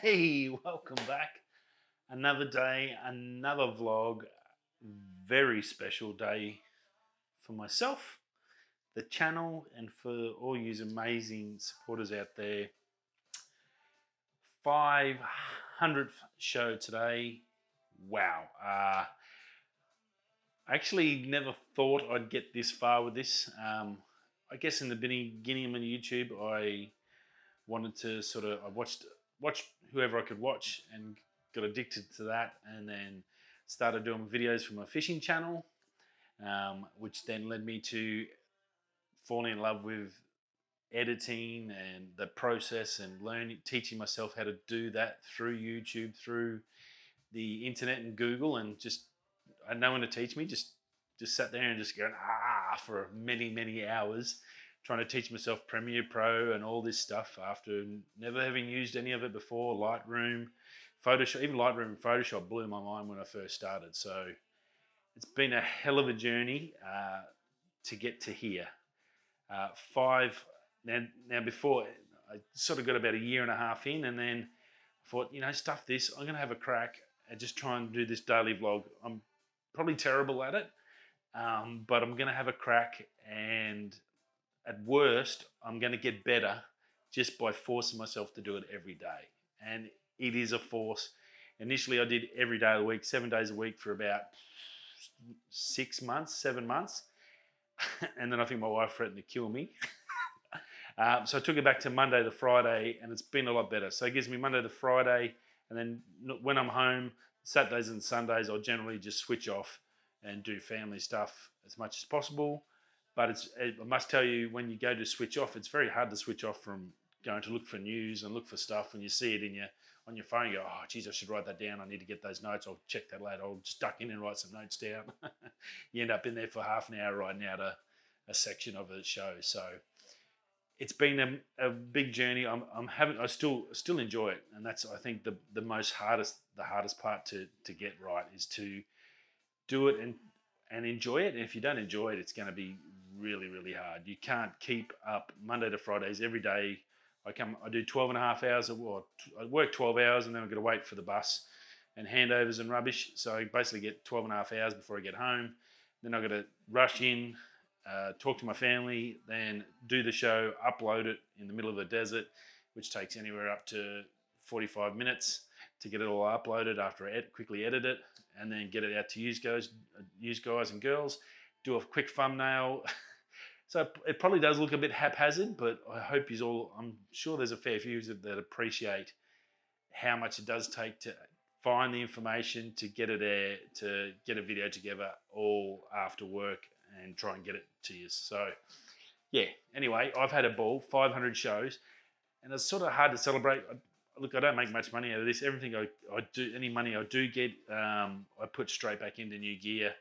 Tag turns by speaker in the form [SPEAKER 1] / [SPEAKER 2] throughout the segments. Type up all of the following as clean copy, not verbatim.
[SPEAKER 1] Hey, welcome back. Another day, another vlog. Very special day for myself, the channel, and for all you amazing supporters out there. 500th show today. Wow. I actually never thought I'd get this far with this. I guess in the beginning of YouTube, I wanted to I watched whoever I could watch and got addicted to that, and then started doing videos for my fishing channel, which then led me to falling in love with editing and the process and learning, teaching myself how to do that through YouTube, through the internet and Google, and just I had no one to teach me. Just sat there and just going for many hours, trying to teach myself Premiere Pro and all this stuff after never having used any of it before. Lightroom, Photoshop, even Lightroom and Photoshop blew my mind when I first started. So it's been a hell of a journey to get to here. Five now before I sort of got about a year and a half in, and then I thought, stuff this. I'm going to have a crack and just try and do this daily vlog. I'm probably terrible at it, but I'm going to have a crack, and at worst, I'm going to get better just by forcing myself to do it every day. And it is a force. Initially, I did every day of the week, 7 days a week for about 6 months, 7 months. And then I think my wife threatened to kill me. So I took it back to Monday to Friday, and it's been a lot better. So it gives me Monday to Friday, and then when I'm home, Saturdays and Sundays, I'll generally just switch off and do family stuff as much as possible. But I must tell you, when you go to switch off, it's very hard to switch off from going to look for news and look for stuff. When you see it on your phone, you go, oh, geez, I should write that down. I need to get those notes. I'll check that later. I'll just duck in and write some notes down. You end up in there for half an hour writing out a section of a show. So it's been a big journey. I still enjoy it, and that's, I think, the hardest part to get right is to do it and enjoy it. And if you don't enjoy it, it's going to be really hard. You can't keep up Monday to Fridays every day. I do 12 and a half hours. I work 12 hours, and then I've got to wait for the bus and handovers and rubbish. So I basically get 12 and a half hours before I get home. Then I've got to rush in, talk to my family, then do the show, upload it in the middle of the desert, which takes anywhere up to 45 minutes to get it all uploaded after I quickly edit it, and then get it out to you guys and girls, do a quick thumbnail. So it probably does look a bit haphazard, but I'm sure there's a fair few that appreciate how much it does take to find the information, to get it there, to get a video together all after work and try and get it to you. So yeah, anyway, I've had a ball, 500 shows, and it's sort of hard to celebrate. Look, I don't make much money out of this. Everything I do, any money I do get, I put straight back into new gear.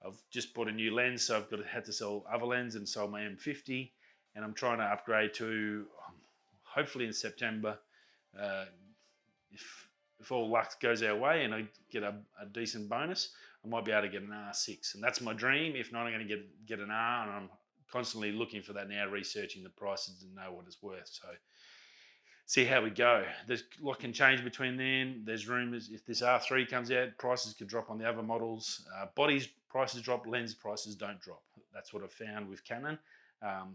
[SPEAKER 1] I've just bought a new lens, so had to sell other lens and sold my M50, and I'm trying to upgrade to, hopefully in September, if all luck goes our way and I get a decent bonus, I might be able to get an R6, and that's my dream. If not, I'm going to get an R, and I'm constantly looking for that now, researching the prices to know what it's worth. So see how we go. There's a lot can change between then. There's rumours if this R3 comes out, prices could drop on the other models. Bodies prices drop, lens prices don't drop. That's what I've found with Canon.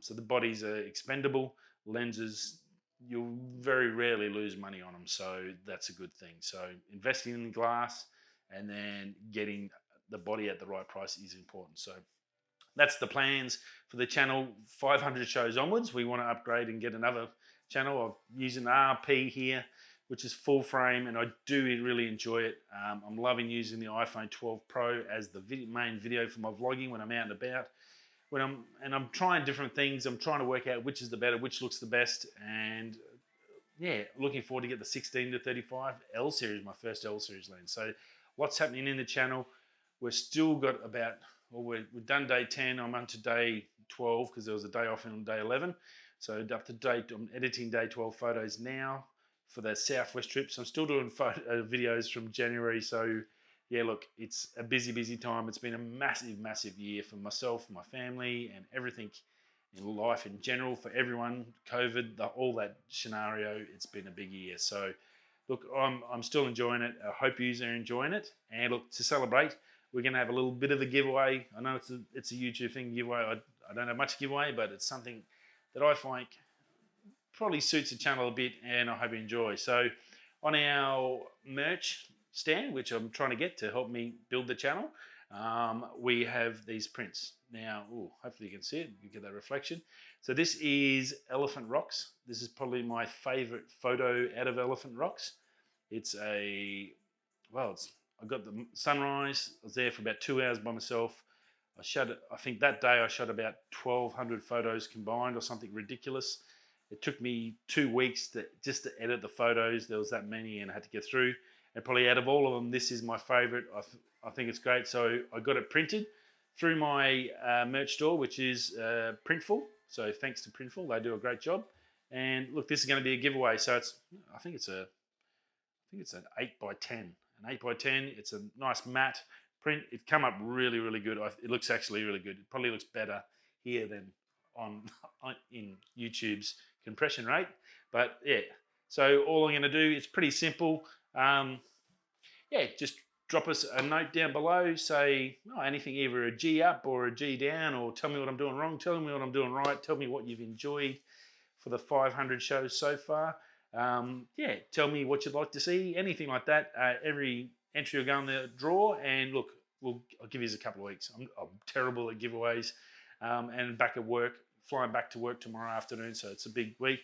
[SPEAKER 1] So the bodies are expendable. Lenses, you'll very rarely lose money on them. So that's a good thing. So investing in glass and then getting the body at the right price is important. So that's the plans for the channel. 500 shows onwards, we want to upgrade and get another channel. I'm using RP here, which is full frame, and I do really enjoy it. I'm loving using the iPhone 12 Pro as the main video for my vlogging when I'm out and about. I'm trying different things. I'm trying to work out which is the better, which looks the best, and yeah, looking forward to get the 16 to 35 L series, my first L series lens. So what's happening in the channel? We've still got we've done day 10. I'm on to day 12 because there was a day off on day 11. So up to date, I'm editing day 12 photos now for the Southwest trip. So I'm still doing videos from January. So yeah, look, it's a busy time. It's been a massive year for myself, my family, and everything in life in general for everyone. COVID, all that scenario, it's been a big year. So look, I'm still enjoying it. I hope you are enjoying it. And look, to celebrate, we're going to have a little bit of a giveaway. I know it's a YouTube thing, giveaway. I don't have much giveaway, but it's something that I find probably suits the channel a bit, and I hope you enjoy. So on our merch stand, which I'm trying to get to help me build the channel, we have these prints. Now, hopefully you can see it, you get that reflection. So this is elephant rocks. This is probably my favorite photo out of elephant rocks. It's I got the sunrise. I was there for about 2 hours by myself. I think that day I shot about 1,200 photos combined or something ridiculous. It took me 2 weeks just to edit the photos. There was that many and I had to get through. And probably out of all of them, this is my favorite. I think it's great. So I got it printed through my merch store, which is Printful. So thanks to Printful, they do a great job. And look, this is going to be a giveaway. So I think it's an 8x10. An 8x10. It's a nice matte print. It come up really, really good. It looks actually really good. It probably looks better here than in YouTube's compression rate. But yeah, so all I'm going to do, it's pretty simple. Just drop us a note down below, say anything, either a G up or a G down, or tell me what I'm doing wrong, tell me what I'm doing right, tell me what you've enjoyed for the 500 shows so far. Tell me what you'd like to see, anything like that. Every entry will go in the draw, and look, I'll give you a couple of weeks. I'm terrible at giveaways, and back at work, flying back to work tomorrow afternoon, so it's a big week.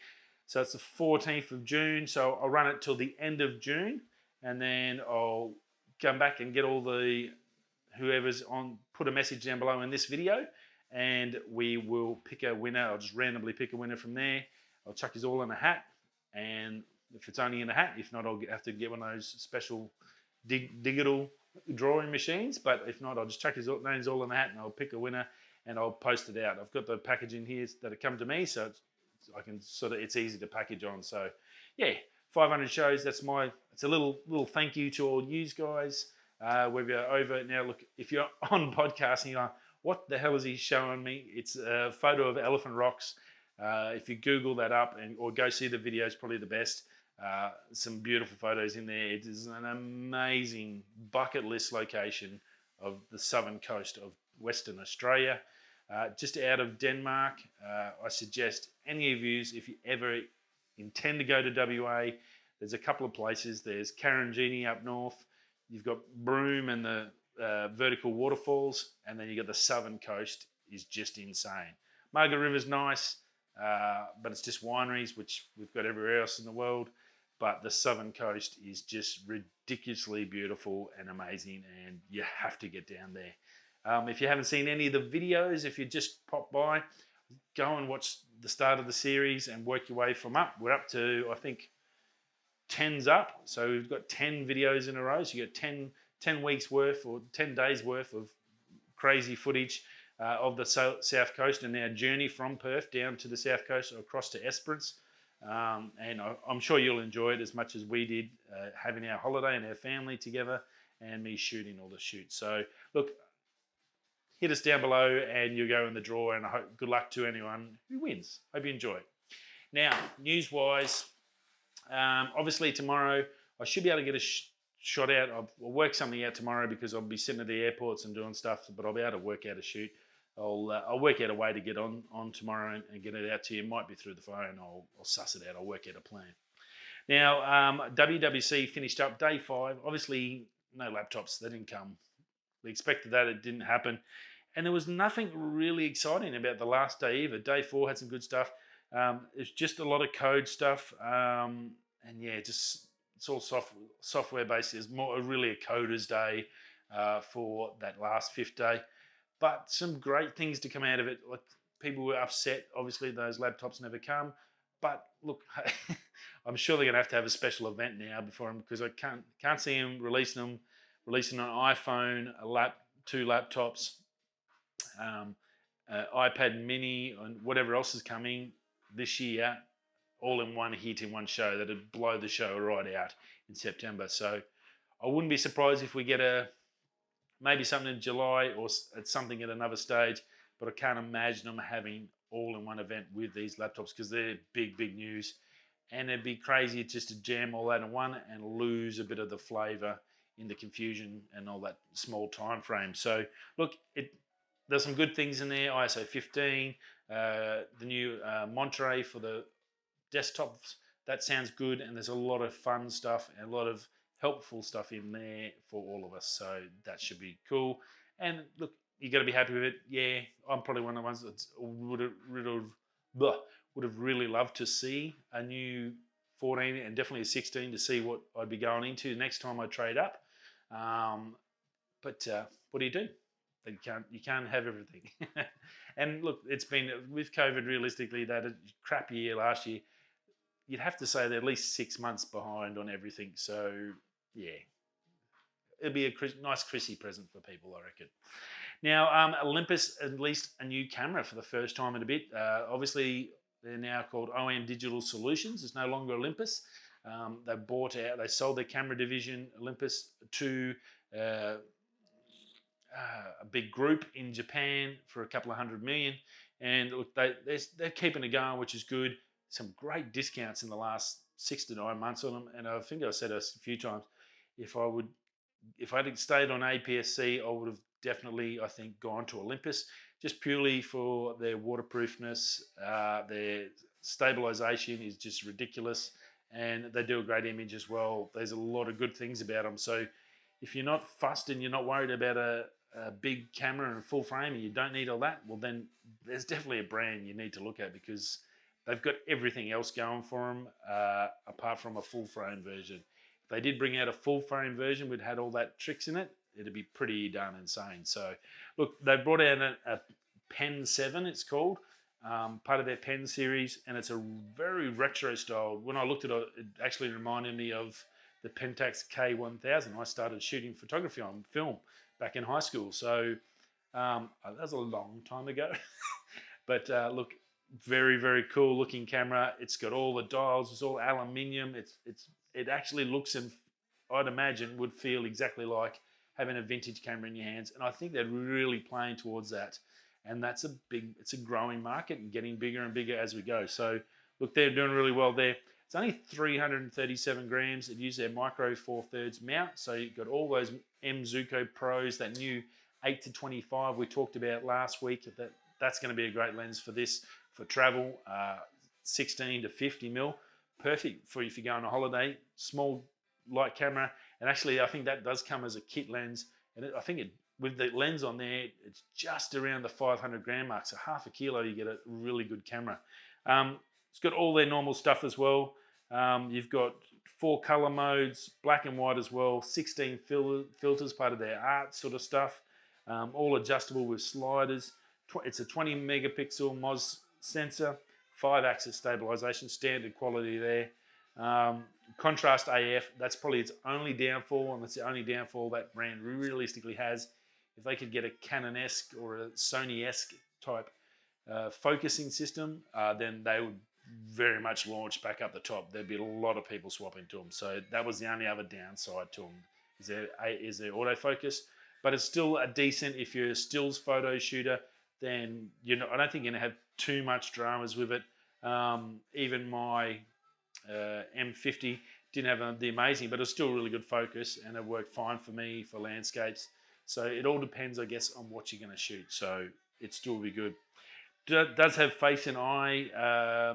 [SPEAKER 1] So it's the 14th of June, so I'll run it till the end of June, and then I'll come back and get all whoever's on, put a message down below in this video, and we will pick a winner. I'll just randomly pick a winner from there. I'll chuck his all in a hat, and if it's only in a hat, if not, I'll have to get one of those special digital drawing machines, but if not, I'll just chuck his names all in the hat and I'll pick a winner and I'll post it out. I've got the packaging here that have come to me, so it's easy to package on. So yeah, 500 shows. It's a little thank you to all you guys. We're over now. Look, if you're on podcasting, you're like, what the hell is he showing me? It's a photo of elephant rocks. If you Google that up or go see the video, it's probably the best. Some beautiful photos in there. It is an amazing bucket list location of the southern coast of Western Australia. Just out of Denmark. I suggest any of you, if you ever intend to go to WA, there's a couple of places. There's Karanjini up north. You've got Broome and the vertical waterfalls, and then you got the southern coast is just insane. Margaret River's nice, but it's just wineries, which we've got everywhere else in the world. But the southern coast is just ridiculously beautiful and amazing, and you have to get down there. If you haven't seen any of the videos, if you just pop by, go and watch the start of the series and work your way from up. We're up to, I think, 10's up. So we've got 10 videos in a row. So you got 10 weeks worth or 10 days worth of crazy footage of the South Coast and our journey from Perth down to the South Coast or across to Esperance. And I'm sure you'll enjoy it as much as we did, having our holiday and our family together and me shooting all the shoots. So look, hit us down below and you'll go in the draw, and I hope good luck to anyone who wins. Hope you enjoy. Now, news-wise, obviously tomorrow I should be able to get a shot out. I'll work something out tomorrow because I'll be sitting at the airports and doing stuff, but I'll be able to work out a shoot. I'll work out a way to get on tomorrow and get it out to you. It might be through the phone. I'll suss it out. I'll work out a plan. Now, WWDC finished up day 5. Obviously, no laptops. They didn't come. We expected that. It didn't happen. And there was nothing really exciting about the last day either. Day 4 had some good stuff. It's just a lot of code stuff. And yeah, it's all software based. It's really a coder's day for that last 5th day. But some great things to come out of it. Like, people were upset. Obviously, those laptops never come. But look, I'm sure they're going to have a special event now before them, because I can't see them releasing an iPhone, 2 laptops, iPad Mini, and whatever else is coming this year, all in one hit in one show. That'd blow the show right out in September. So I wouldn't be surprised if we get maybe something in July or something at another stage, but I can't imagine them having all in one event with these laptops, because they're big news. and it'd be crazy just to jam all that in one and lose a bit of the flavour in the confusion and all that small time frame. So look, there's some good things in there. ISO 15, the new Monterey for the desktops. That sounds good, and there's a lot of fun stuff and a lot of helpful stuff in there for all of us. So that should be cool. And look, you got to be happy with it. Yeah, I'm probably one of the ones that would have really loved to see a new 14 and definitely a 16 to see what I'd be going into next time I trade up. But what do? You can't have everything. And look, it's been with COVID. Realistically, that a crap year last year. You'd have to say they're at least 6 months behind on everything. So yeah, it'll be a nice Chrissy present for people, I reckon. Now, Olympus at least a new camera for the first time in a bit. Obviously, they're now called OM Digital Solutions. It's no longer Olympus. They sold their camera division, Olympus, to a big group in Japan for a couple of $100 million. And look, they're keeping it going, which is good. Some great discounts in the last 6 to 9 months on them. And I think I've said this a few times. If I'd stayed on APS-C, I would have definitely, I think, gone to Olympus, just purely for their waterproofness. Their stabilisation is just ridiculous, and they do a great image as well. There's a lot of good things about them. So if you're not fussed and you're not worried about a big camera and full frame and you don't need all that, well, then there's definitely a brand you need to look at, because they've got everything else going for them apart from a full frame version. If they did bring out a full frame version which had all that tricks in it, it'd be pretty darn insane. So look, they brought out a Pen 7, it's called, part of their Pen series, and it's a very retro style. When I looked at it, it actually reminded me of the Pentax K1000. I started shooting photography on film back in high school, so that was a long time ago. But look, very, very cool looking camera. It's got all the dials. It's all aluminium. It actually looks, and I'd imagine would feel exactly like having a vintage camera in your hands. And I think they're really playing towards that. And it's a growing market and getting bigger and bigger as we go. So look, they're doing really well there. It's only 337 grams. It used their micro 4/3 mount. So you've got all those M Zuiko Pros, that new 8 to 25 we talked about last week. That's going to be a great lens for this, for travel. 16 to 50 mil, perfect for if you go on a holiday. Small, light camera, and actually I think that does come as a kit lens. And I think with the lens on there, it's just around the 500 gram mark. So half a kilo, you get a really good camera. It's got all their normal stuff as well. You've got 4 color modes, black and white as well, 16 filters, part of their art sort of stuff, all adjustable with sliders. It's a 20 megapixel MOS sensor, 5-axis stabilization, standard quality there. Contrast AF, that's probably its only downfall, and that's the only downfall that brand realistically has. If they could get a Canon-esque or a Sony-esque type focusing system, then they would very much launch back up the top. There'd be a lot of people swapping to them. So that was the only other downside to them, is their autofocus. But it's still a decent, if you're a stills photo shooter, then I don't think you're going to have too much dramas with it. Even my M50 didn't have the amazing, but it was still a really good focus, and it worked fine for me for landscapes. So it all depends, I guess, on what you're going to shoot. So it still will be good. It does have face and eye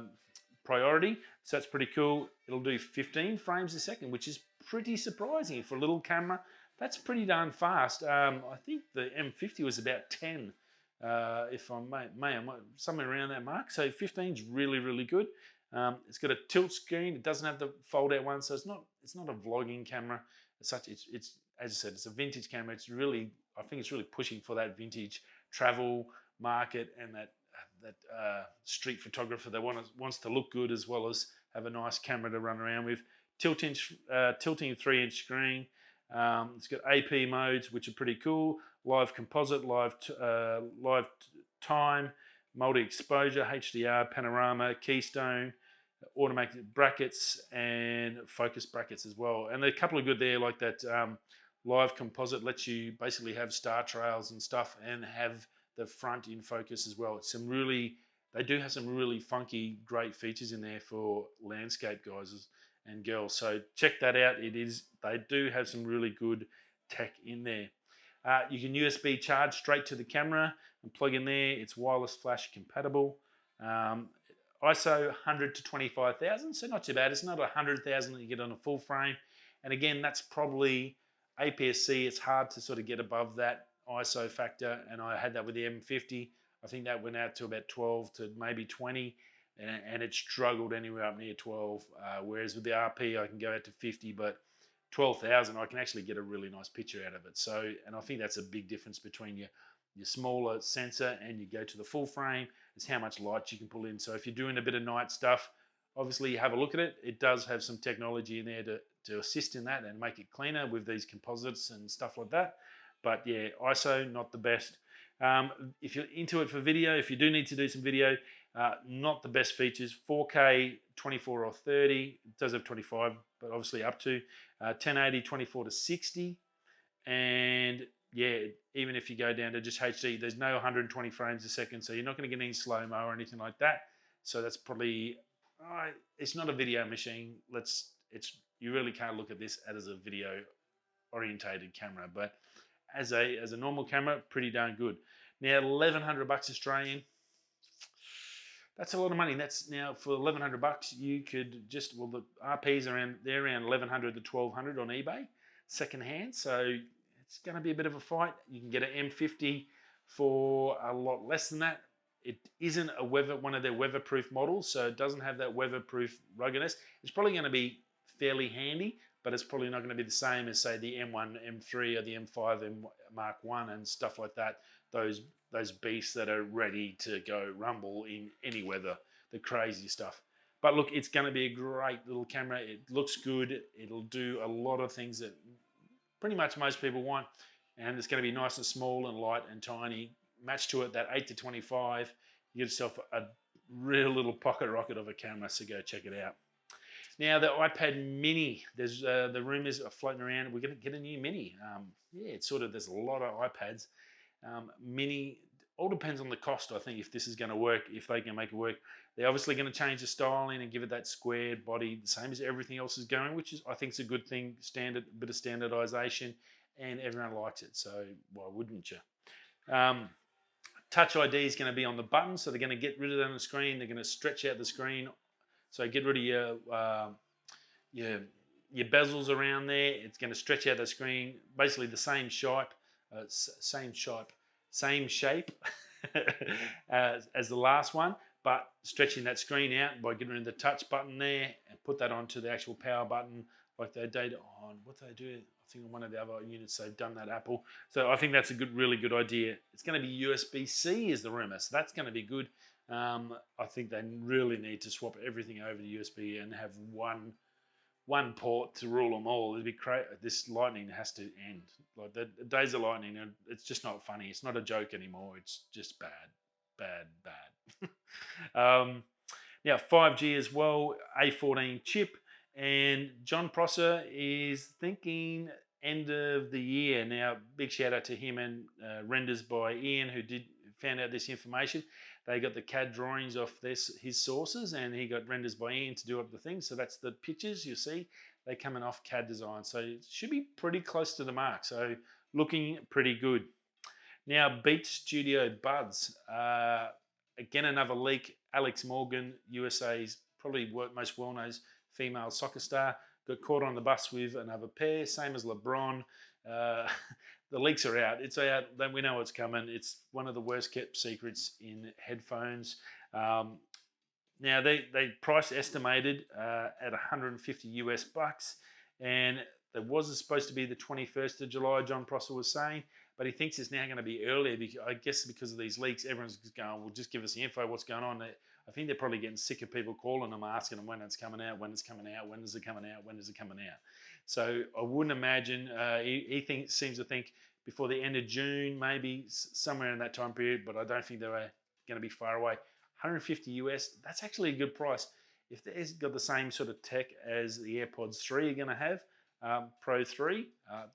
[SPEAKER 1] priority, so that's pretty cool. It'll do 15 frames a second, which is pretty surprising for a little camera. That's pretty darn fast. I think the M50 was about 10. If I may, somewhere around that mark. So 15 is really, really good. It's got a tilt screen. It doesn't have the fold-out one, so it's not a vlogging camera as such. It's as I said, it's a vintage camera. I think it's really pushing for that vintage travel market and that street photographer that wants to look good as well as have a nice camera to run around with. Tilting 3-inch screen. It's got AP modes, which are pretty cool. Live composite, live time, multi-exposure, HDR, panorama, keystone, automatic brackets, and focus brackets as well. And there are a couple of good there, like that live composite lets you basically have star trails and stuff and have the front in focus as well. It's some really they do have some really funky, great features in there for landscape guys and girls. So check that out. They do have some really good tech in there. You can USB charge straight to the camera and plug in there. It's wireless flash compatible. ISO 100 to 25,000, so not too bad. It's not 100,000 that you get on a full frame. And again, that's probably APS-C. It's hard to sort of get above that ISO factor, and I had that with the M50. I think that went out to about 12 to maybe 20, and it struggled anywhere up near 12. Whereas with the RP, I can go out to 50, but 12,000, I can actually get a really nice picture out of it. So, and I think that's a big difference between your smaller sensor and you go to the full frame, is how much light you can pull in. So if you're doing a bit of night stuff, obviously you have a look at it. It does have some technology in there to assist in that and make it cleaner with these composites and stuff like that. But yeah, ISO, not the best. If you're into it for video, if you do need to do some video, not the best features. 4K 24 or 30, it does have 25, but obviously up to 1080 24 to 60. And yeah, even if you go down to just HD, there's no 120 frames a second, so you're not going to get any slow-mo or anything like that. So that's probably, it's not a video machine. You really can't look at this as a video orientated camera, but as a normal camera, pretty darn good. Now, $1,100 Australian. That's a lot of money. That's now for $1,100, you could just, well, the RPs they're around 1,100 to 1,200 on eBay, secondhand. So it's going to be a bit of a fight. You can get an M50 for a lot less than that. It isn't one of their weatherproof models, so it doesn't have that weatherproof ruggedness. It's probably going to be fairly handy, but it's probably not going to be the same as, say, the M1, M3, or the M5, Mark 1 and stuff like that. Those beasts that are ready to go rumble in any weather, the crazy stuff. But look, it's going to be a great little camera. It looks good. It'll do a lot of things that pretty much most people want, and it's going to be nice and small and light and tiny. Match to it that 8 to 25. You get yourself a real little pocket rocket of a camera, so go check it out. Now, the iPad Mini, there's the rumours are floating around. We're going to get a new Mini. Yeah, it's sort of, there's a lot of iPads. Mini, all depends on the cost, I think, if this is going to work, if they can make it work. They're obviously going to change the styling and give it that squared body, the same as everything else is going, which is, I think, is a good thing. A bit of standardization, and everyone likes it, so why wouldn't you? Touch ID is going to be on the button, so they're going to get rid of that on the screen. They're going to stretch out the screen, so get rid of your bezels around there. It's going to stretch out the screen, basically the same shape as the last one, but stretching that screen out by getting rid of the touch button there and put that onto the actual power button like they did on, what they do, I think on one of the other units they've done that, Apple. So I think that's a really good idea. It's going to be USB-C is the rumor, so that's going to be good. I think they really need to swap everything over to USB and have one port to rule them all. It'd be crazy. This lightning has to end. Like the days of lightning, it's just not funny. It's not a joke anymore. It's just bad. Now 5G as well, A14 chip, and John Prosser is thinking end of the year. Now, big shout out to him and Renders by Ian, who found out this information. They got the CAD drawings off his sources, and he got Renders by Ian to do up the things. So that's the pictures you see. They're coming off CAD design. So it should be pretty close to the mark. So looking pretty good. Now, Beat Studio Buds. Again, another leak. Alex Morgan, USA's probably most well-known female soccer star, got caught on the bus with another pair, same as LeBron. The leaks are out. It's out. Then we know what's coming. It's one of the worst kept secrets in headphones. Now they price estimated at 150 US bucks, and there was supposed to be the 21st of July. John Prosser was saying, but he thinks it's now going to be earlier. I guess because of these leaks, everyone's going, well, just give us the info. What's going on? I think they're probably getting sick of people calling them, asking them when it's coming out, when it's coming out, when is it coming out, when is it coming out. So I wouldn't imagine, he seems to think before the end of June, maybe somewhere in that time period, but I don't think they're going to be far away. 150 US, that's actually a good price. If they've got the same sort of tech as the AirPods 3 are going to have, Pro 3,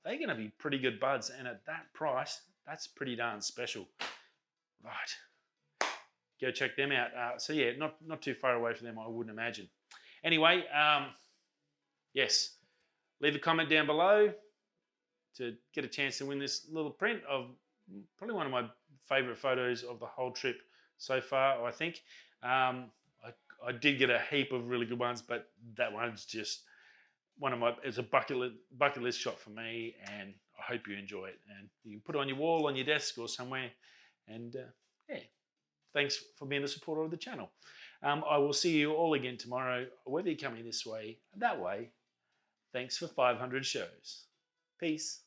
[SPEAKER 1] they're going to be pretty good buds. And at that price, that's pretty darn special. Right. go check them out. So yeah, not too far away from them, I wouldn't imagine. Anyway, yes, leave a comment down below to get a chance to win this little print of probably one of my favourite photos of the whole trip so far, I think. I did get a heap of really good ones, but that one's just it's a bucket list shot for me, and I hope you enjoy it. And you can put it on your wall, on your desk, or somewhere. And yeah, thanks for being a supporter of the channel. I will see you all again tomorrow, whether you're coming this way, that way. Thanks for 500 shows. Peace.